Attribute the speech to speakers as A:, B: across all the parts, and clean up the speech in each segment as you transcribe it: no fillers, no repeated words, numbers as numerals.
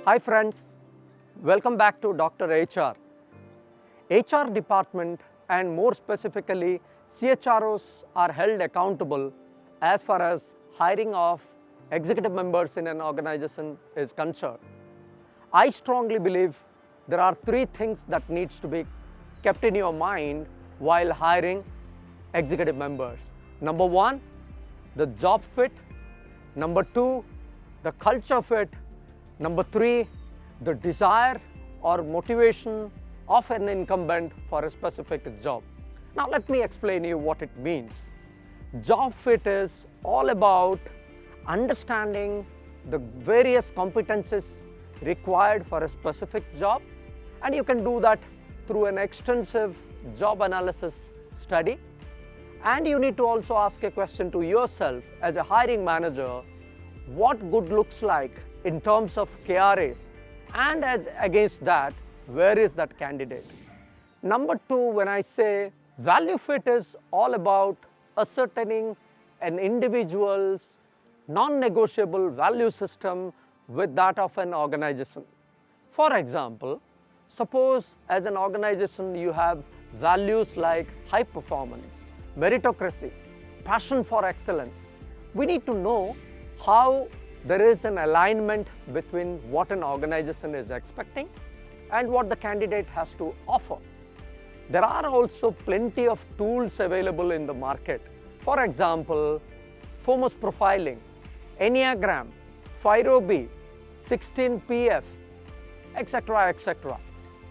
A: Hi friends, welcome back to Dr. HR. HR department and more specifically CHROs are held accountable as far as hiring of executive members in an organization is concerned. I strongly believe there are three things that needs to be kept in your mind while hiring executive members. Number one, the job fit. Number two, the culture fit. Number three, the desire or motivation of an incumbent for a specific job. Now let me explain you what it means. Job fit is all about understanding the various competencies required for a specific job, and you can do that through an extensive job analysis study. And you need to also ask a question to yourself as a hiring manager, what good looks like in terms of KRAs, and as against that, where is that candidate? Number two, when I say value fit is all about ascertaining an individual's non-negotiable value system with that of an organization. For example, suppose as an organization you have values like high performance, meritocracy, passion for excellence. We need to know how there is an alignment between what an organization is expecting and what the candidate has to offer. There are also plenty of tools available in the market. For example, Thomas profiling, Enneagram, FIRO-B, 16PF, etc., etc.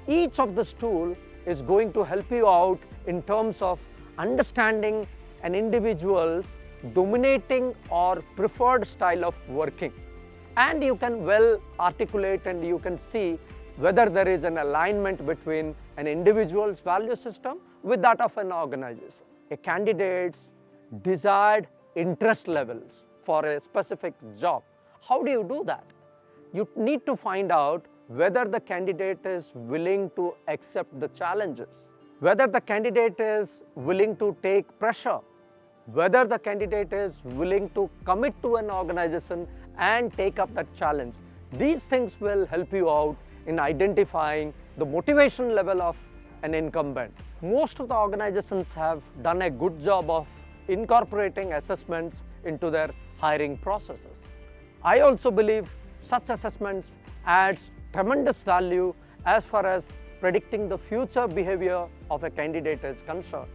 A: Each of this tool is going to help you out in terms of understanding an individual's dominating or preferred style of working, and you can well articulate and you can see whether there is an alignment between an individual's value system with that of an organization. A candidate's desired interest levels for a specific job. How do you do that? You need to find out whether the candidate is willing to accept the challenges, whether the candidate is willing to take pressure, whether the candidate is willing to commit to an organization and take up that challenge. These things will help you out in identifying the motivation level of an incumbent. Most of the organizations have done a good job of incorporating assessments into their hiring processes. I also believe such assessments adds tremendous value as far as predicting the future behavior of a candidate is concerned.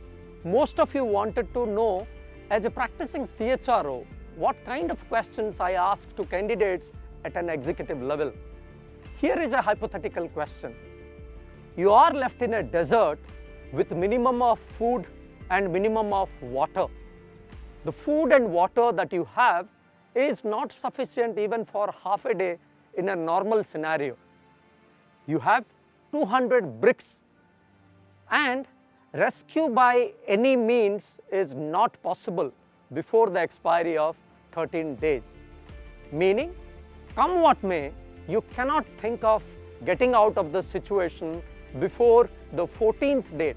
A: Most of you wanted to know, as a practicing CHRO, what kind of questions I ask to candidates at an executive level. Here is a hypothetical question. You are left in a desert with minimum of food and minimum of water. The food and water that you have is not sufficient even for half a day in a normal scenario. You have 200 bricks, and rescue by any means is not possible before the expiry of 13 days. Meaning, come what may, you cannot think of getting out of the situation before the 14th date.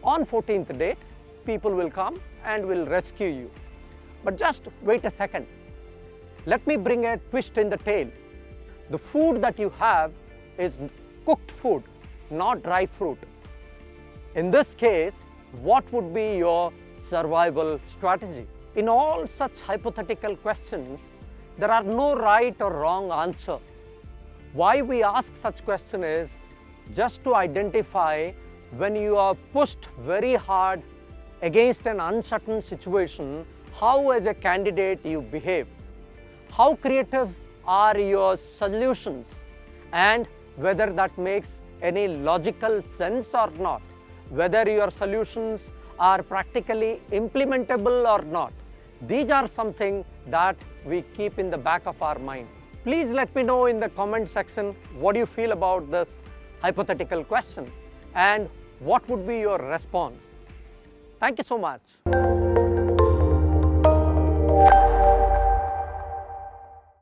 A: On 14th date, people will come and will rescue you. But just wait a second. Let me bring a twist in the tale. The food that you have is cooked food, not dry fruit. In this case, what would be your survival strategy? In all such hypothetical questions, there are no right or wrong answer. Why we ask such question is just to identify when you are pushed very hard against an uncertain situation, how as a candidate you behave. How creative are your solutions, and whether that makes any logical sense or not. Whether your solutions are practically implementable or not. These are something that we keep in the back of our mind. Please let me know in the comment section what you feel about this hypothetical question and what would be your response. Thank you so much.